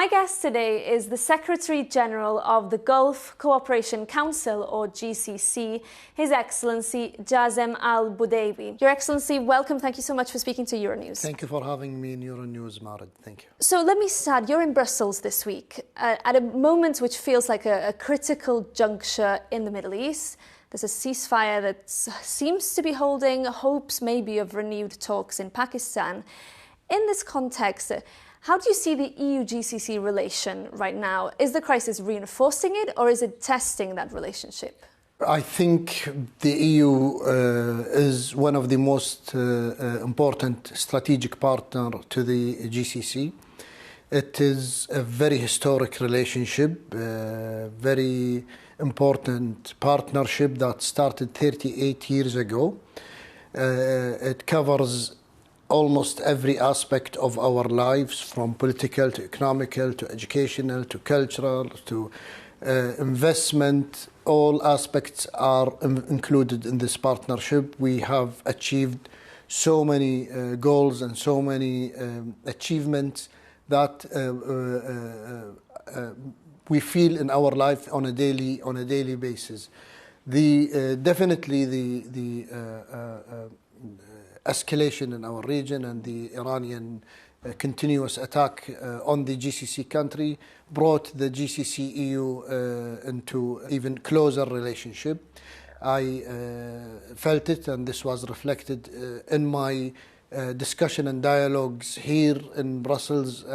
My guest today is the Secretary General of the Gulf Cooperation Council, or GCC, His Excellency Jasem AlBudaiwi. Your Excellency, welcome. Thank you so much for speaking to Euronews. Thank you for having me in Euronews, Marid. Thank you. So let me start. You're in Brussels this week at a moment which feels like a critical juncture in the Middle East. There's a ceasefire that seems to be holding hopes maybe of renewed talks in Pakistan. In this context, how do you see the EU-GCC relation right now? Is the crisis reinforcing it, or is it testing that relationship? I think the EU is one of the most important strategic partner to the GCC. It is a very historic relationship, very important partnership that started 38 years ago. It covers almost every aspect of our lives, from political to economical to educational to cultural to investment. All aspects are included in this partnership. We have achieved so many goals and so many achievements that we feel in our life on a daily basis. Definitely the escalation in our region and the Iranian continuous attack on the GCC country brought the GCC-EU into even closer relationship. I felt it, and this was reflected in my discussion and dialogues here in Brussels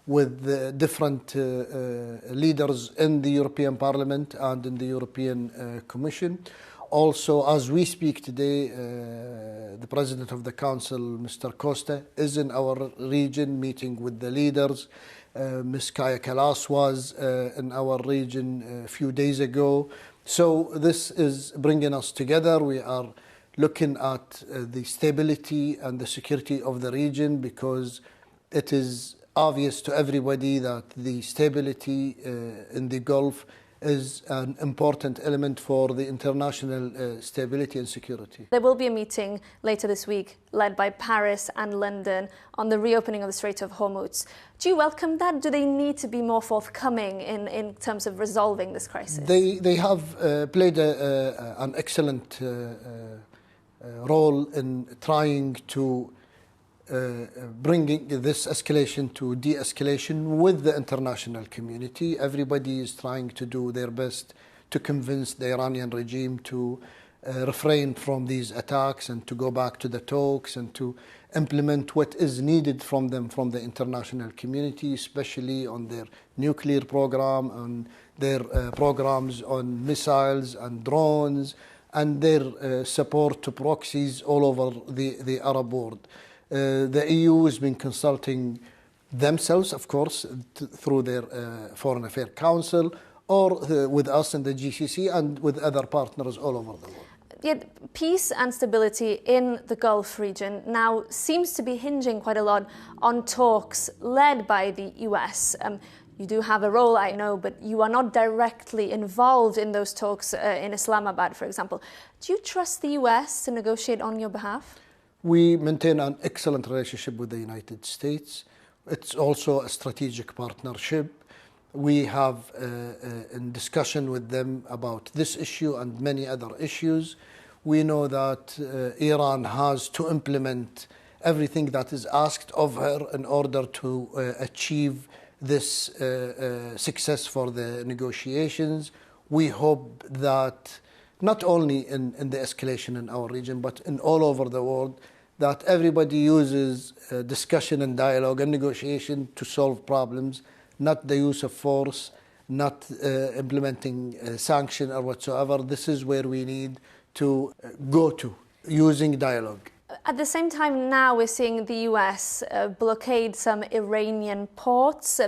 with the different leaders in the European Parliament and in the European Commission. Also, as we speak today, the President of the Council, Mr. Costa, is in our region meeting with the leaders. Ms. Kaya Kalas was in our region a few days ago. So this is bringing us together. We are looking at the stability and the security of the region, because it is obvious to everybody that the stability in the Gulf is an important element for the international stability and security. There will be a meeting later this week led by Paris and London on the reopening of the Strait of Hormuz. Do you welcome that? Do they need to be more forthcoming in terms of resolving this crisis? They have played an excellent role in trying to bringing this escalation to de-escalation with the international community. Everybody is trying to do their best to convince the Iranian regime to refrain from these attacks and to go back to the talks and to implement what is needed from them, from the international community, especially on their nuclear program, on their programs on missiles and drones, and their support to proxies all over the Arab world. The EU has been consulting themselves, of course, through their Foreign Affairs Council, or with us in the GCC and with other partners all over the world. Yet peace and stability in the Gulf region now seems to be hinging quite a lot on talks led by the US. You do have a role, I know, but you are not directly involved in those talks in Islamabad, for example. Do you trust the US to negotiate on your behalf? We maintain an excellent relationship with the United States. It's also a strategic partnership. We have in discussion with them about this issue and many other issues. We know that Iran has to implement everything that is asked of her in order to achieve this success for the negotiations. We hope that not only in the escalation in our region, but in all over the world, that everybody uses discussion and dialogue and negotiation to solve problems, not the use of force, not implementing sanction or whatsoever. This is where we need to go to, using dialogue. At the same time now we're seeing the US blockade some Iranian ports.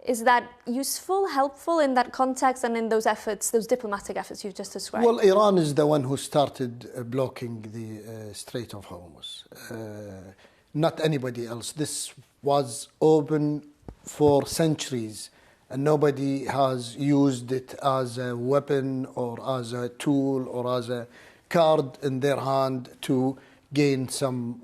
Is that useful, helpful in that context and in those efforts, those diplomatic efforts you've just described? Well, Iran is the one who started blocking the Strait of Hormuz, not anybody else. This was open for centuries, and nobody has used it as a weapon or as a tool or as a card in their hand to gain some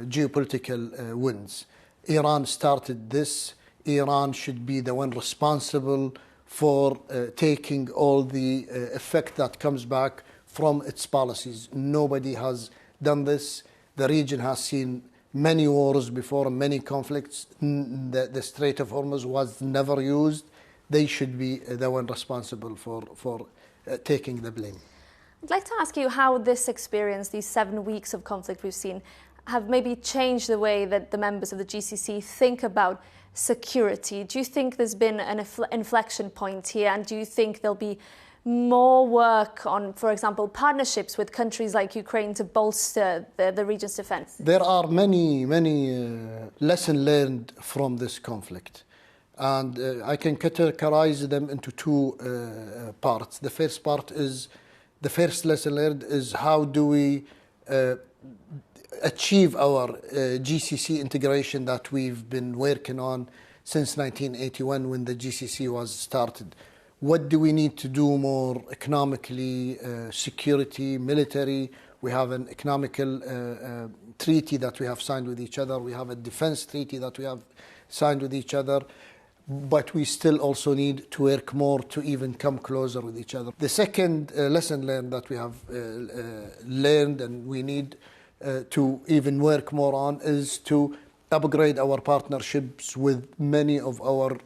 geopolitical wins. Iran started this. Iran should be the one responsible for taking all the effect that comes back from its policies. Nobody has done this. The region has seen many wars before, many conflicts. The Strait of Hormuz was never used. They should be the one responsible for taking the blame. I'd like to ask you how this experience, these 7 weeks of conflict we've seen, have maybe changed the way that the members of the GCC think about security. Do you think there's been an inflection point here, and do you think there'll be more work on, for example, partnerships with countries like Ukraine to bolster the region's defense? There are many lessons learned from this conflict, and I can categorize them into two parts. The first part is, the first lesson learned is how do we achieve our GCC integration that we've been working on since 1981 when the GCC was started. What do we need to do more economically, security, military? We have an economical treaty that we have signed with each other. We have a defense treaty that we have signed with each other. But we still also need to work more to even come closer with each other. The second lesson learned that we have learned and we need to even work more on is to upgrade our partnerships with many of our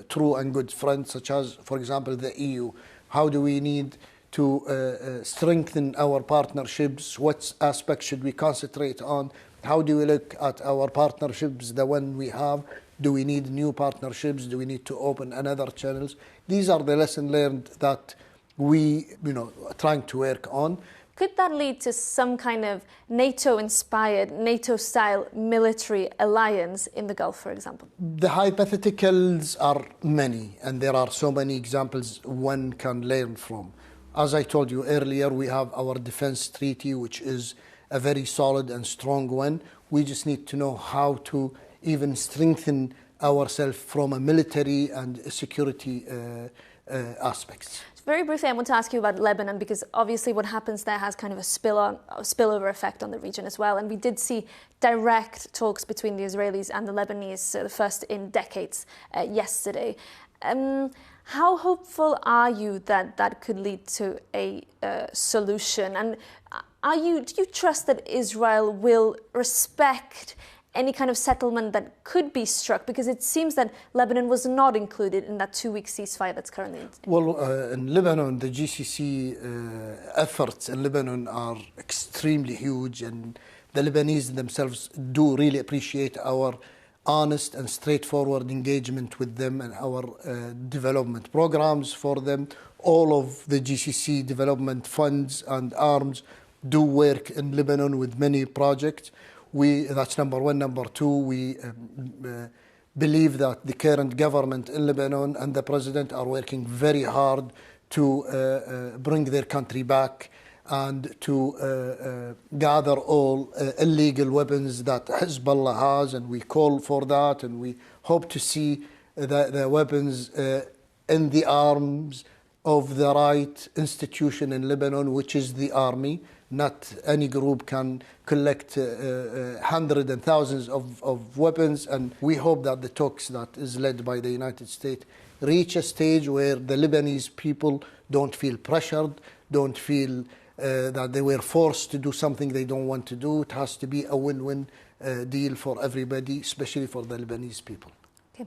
true and good friends, such as, for example, the EU. How do we need to strengthen our partnerships? What aspects should we concentrate on? How do we look at our partnerships, the one we have? Do we need new partnerships? Do we need to open another channels? These are the lessons learned that we, are trying to work on. Could that lead to some kind of NATO-inspired, NATO-style military alliance in the Gulf, for example? The hypotheticals are many, and there are so many examples one can learn from. As I told you earlier, we have our defense treaty, which is a very solid and strong one. We just need to know how to even strengthen ourselves from a military and security aspects. Very briefly, I want to ask you about Lebanon, because obviously what happens there has kind of a spillover effect on the region as well. And we did see direct talks between the Israelis and the Lebanese, the first in decades, yesterday. How hopeful are you that that could lead to a solution? And do you trust that Israel will respect any kind of settlement that could be struck? Because it seems that Lebanon was not included in that 2-week ceasefire that's currently in. Well, in Lebanon, the GCC efforts in Lebanon are extremely huge, and the Lebanese themselves do really appreciate our honest and straightforward engagement with them and our development programs for them. All of the GCC development funds and arms do work in Lebanon with many projects. That's number one. Number two, we believe that the current government in Lebanon and the president are working very hard to bring their country back and to gather all illegal weapons that Hezbollah has, and we call for that, and we hope to see the weapons in the arms of the right institution in Lebanon, which is the army. Not any group can collect hundreds and thousands of weapons, and we hope that the talks that is led by the United States reach a stage where the Lebanese people don't feel pressured, don't feel that they were forced to do something they don't want to do. It has to be a win-win deal for everybody, especially for the Lebanese people. Okay.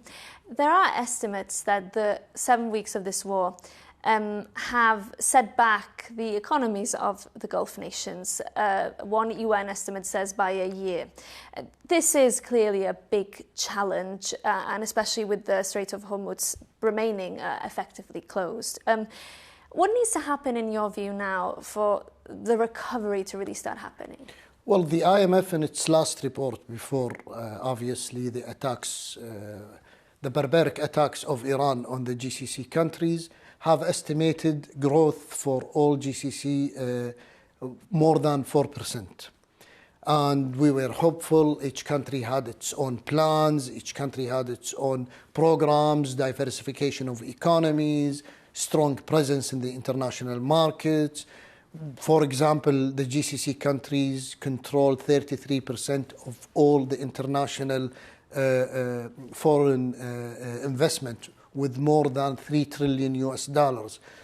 There are estimates that the 7 weeks of this war have set back the economies of the Gulf nations. One UN estimate says by a year. This is clearly a big challenge, and especially with the Strait of Hormuz remaining effectively closed. What needs to happen, in your view, now for the recovery to really start happening? Well, the IMF in its last report before, obviously, the attacks, the barbaric attacks of Iran on the GCC countries, have estimated growth for all GCC more than 4%. And we were hopeful. Each country had its own plans, each country had its own programs, diversification of economies, strong presence in the international markets. For example, the GCC countries control 33% of all the international foreign investment with more than $3 trillion US.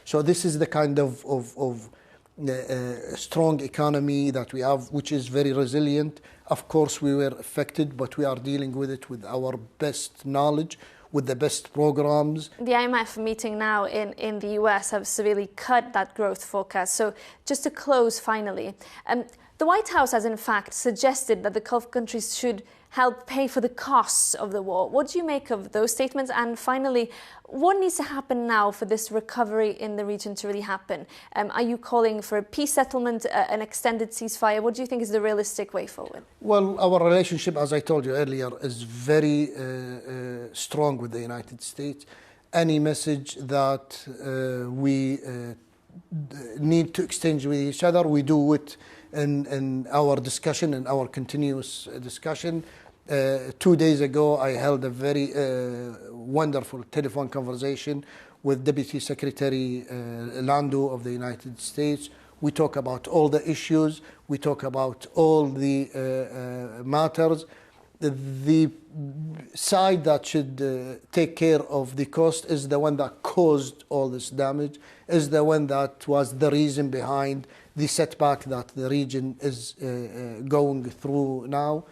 So this is the kind of strong economy that we have, which is very resilient. Of course, we were affected, but we are dealing with it with our best knowledge, with the best programs. The IMF meeting now in the US have severely cut that growth forecast. So just to close finally, the White House has in fact suggested that the Gulf countries should help pay for the costs of the war. What do you make of those statements? And finally, what needs to happen now for this recovery in the region to really happen? Are you calling for a peace settlement, an extended ceasefire? What do you think is the realistic way forward? Well, our relationship, as I told you earlier, is very strong with the United States. Any message that we need to exchange with each other, we do it in our discussion, in our continuous discussion. 2 days ago, I held a very wonderful telephone conversation with Deputy Secretary Lando of the United States. We talk about all the issues. We talk about all the matters. The side that should take care of the cost is the one that caused all this damage, is the one that was the reason behind the setback that the region is going through now.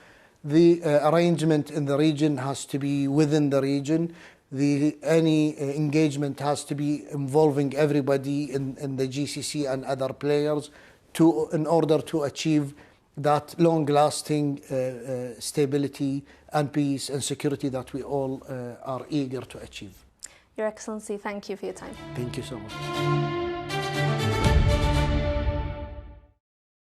The arrangement in the region has to be within the region. Any engagement has to be involving everybody in the GCC and other players in order to achieve that long-lasting stability and peace and security that we all are eager to achieve. Your Excellency, thank you for your time. Thank you so much.